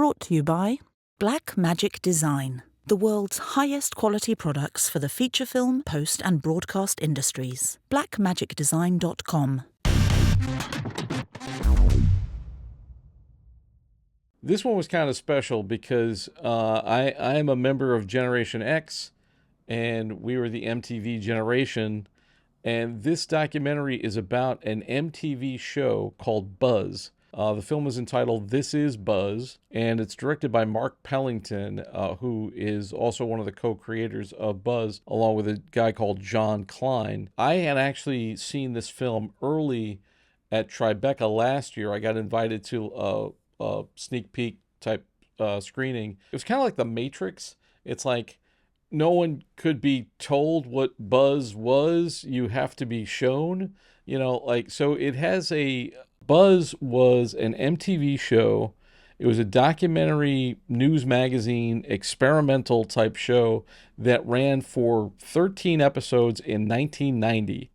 brought to you by Black Magic Design, the world's highest quality products for the feature film, post and broadcast industries. blackmagicdesign.com. This one was kind of special because I am a member of Generation X, and we were the MTV generation. And this documentary is about an MTV show called Buzz. The film is entitled This Is Buzz, and it's directed by Mark Pellington, who is also one of the co-creators of Buzz, along with a guy called Jon Klein. I had actually seen this film early at Tribeca last year. I got invited to a sneak peek type screening. It was kind of like The Matrix. It's like no one could be told what Buzz was. You have to be shown, so it has Buzz was an MTV show. It was a documentary news magazine, experimental type show that ran for 13 episodes in 1990.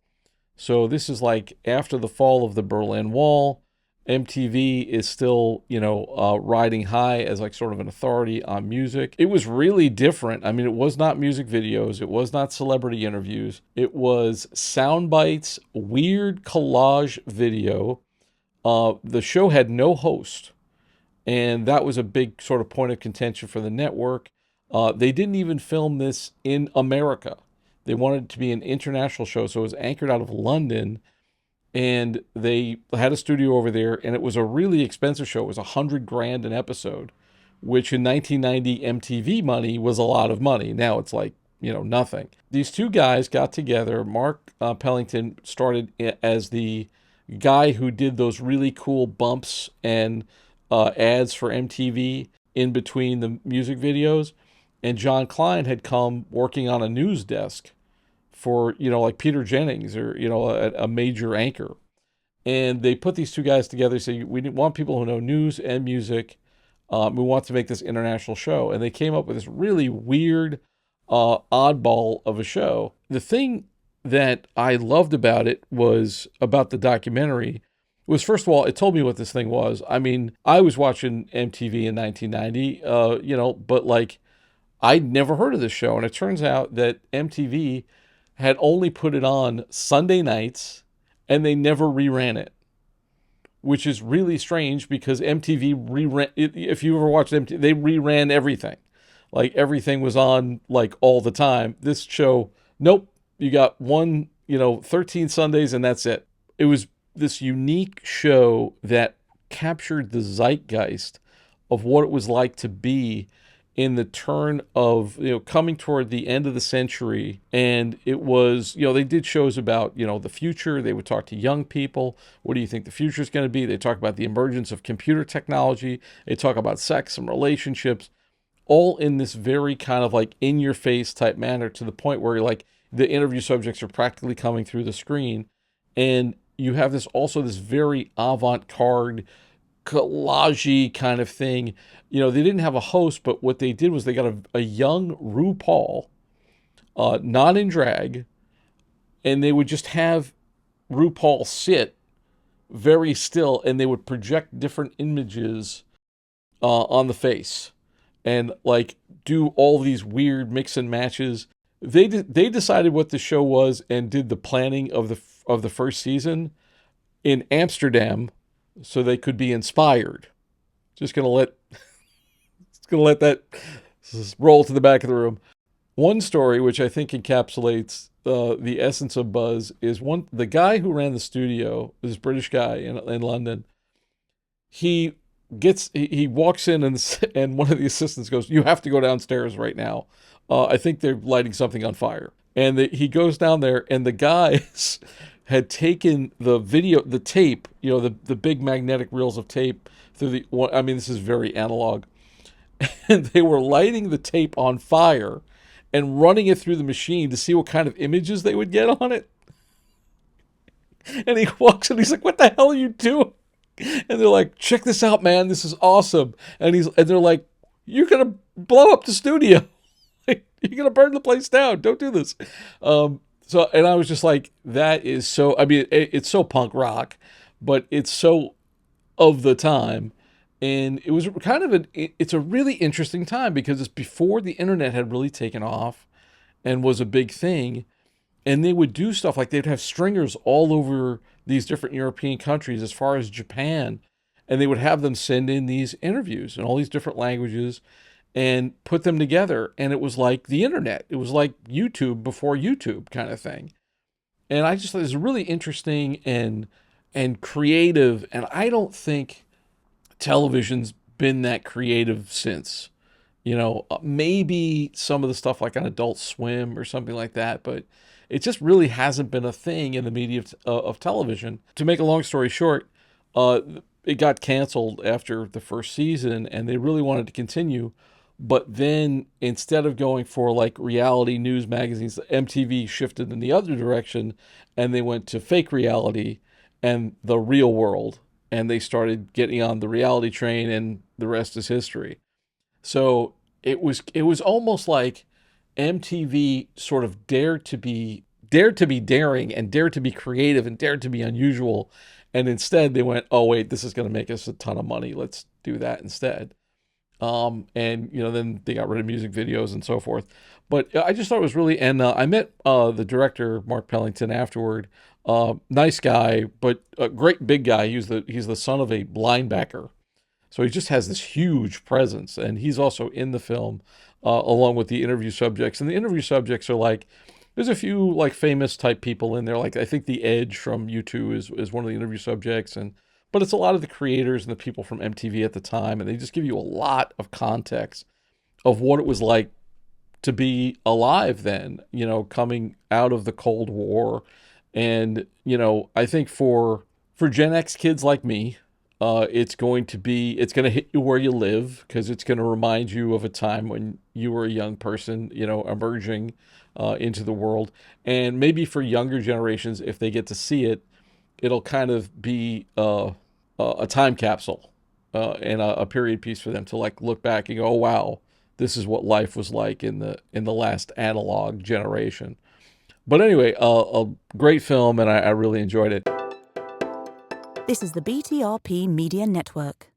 So this is like after the fall of the Berlin Wall. MTV is still, riding high as like sort of an authority on music. It was really different. I mean, it was not music videos. It was not celebrity interviews. It was sound bites, weird collage video. The show had no host, and that was a big sort of point of contention for the network. They didn't even film this in America. They wanted it to be an international show, so it was anchored out of London. And they had a studio over there, and it was a really expensive show. It was $100,000 an episode, which in 1990 MTV money was a lot of money. Now it's like, nothing. These two guys got together. Mark Pellington started as the guy who did those really cool bumps and ads for MTV in between the music videos. And Jon Klein had come working on a news desk for, like Peter Jennings or, a major anchor. And they put these two guys together, say, we want people who know news and music. We want to make this international show. And they came up with this really weird, oddball of a show. The thing that I loved about it was about the documentary was, first of all, it told me what this thing was. I mean, I was watching MTV in 1990, but like I'd never heard of this show. And it turns out that MTV had only put it on Sunday nights, and they never reran it, which is really strange because MTV reran. If you ever watched MTV, they reran everything. Like everything was on like all the time. This show, nope. You got 13 Sundays, and that's it. It was this unique show that captured the zeitgeist of what it was like to be in the turn of, coming toward the end of the century. And it was, they did shows about, the future. They would talk to young people. What do you think the future is going to be? They talk about the emergence of computer technology. They talk about sex and relationships, all in this very kind of like in your face type manner, to the point where like the interview subjects are practically coming through the screen. And you have this very avant-garde, collage-y kind of thing. They didn't have a host, but what they did was they got a young RuPaul, not in drag, and they would just have RuPaul sit very still, and they would project different images on the face and like do all these weird mix and matches. They decided what the show was and did the planning of the first season in Amsterdam, so they could be inspired. Just gonna let that roll to the back of the room. One story which I think encapsulates the essence of Buzz is the guy who ran the studio, this British guy in London. He walks in and one of the assistants goes, "You have to go downstairs right now. I think they're lighting something on fire." And he goes down there, and the guys had taken the tape, the big magnetic reels of tape through this is very analog. And they were lighting the tape on fire and running it through the machine to see what kind of images they would get on it. And he walks in, he's like, "What the hell are you doing?" And they're like, "Check this out, man. This is awesome." And they're like, "You're going to blow up the studio. You're going to burn the place down. Don't do this." And I was just like, that is so, it's so punk rock, but it's so of the time. And it was kind of it's a really interesting time because it's before the internet had really taken off and was a big thing. And they would do stuff like they'd have stringers all over these different European countries, as far as Japan, and they would have them send in these interviews in all these different languages and put them together. And it was like the internet. It was like YouTube before YouTube kind of thing. And I just thought it was really interesting and creative. And I don't think television's been that creative since. Maybe some of the stuff like on Adult Swim or something like that, but it just really hasn't been a thing in the media of television. To make a long story short, it got canceled after the first season, and they really wanted to continue. But then instead of going for like reality news magazines, MTV shifted in the other direction, and they went to fake reality and the real world, and they started getting on the reality train, and the rest is history. So it was almost like MTV sort of dared to be daring and dared to be creative and dared to be unusual, and instead they went, oh wait, this is going to make us a ton of money. Let's do that instead. And then they got rid of music videos and so forth. But I just thought it was really, and I met the director Mark Pellington afterward. Nice guy, but a great big guy. He's the son of a linebacker. So he just has this huge presence, and he's also in the film, along with the interview subjects. And the interview subjects are like, there's a few like famous type people in there. Like I think The Edge from U2 is one of the interview subjects, but it's a lot of the creators and the people from MTV at the time, and they just give you a lot of context of what it was like to be alive then, coming out of the Cold War. And, I think for Gen X kids like me, it's going to hit you where you live, because it's going to remind you of a time when you were a young person, emerging into the world. And maybe for younger generations, if they get to see it, it'll kind of be a time capsule and a period piece for them to like look back and go, oh wow, this is what life was like in the last analog generation. But anyway, a great film, and I really enjoyed it. This is the BTRP Media Network.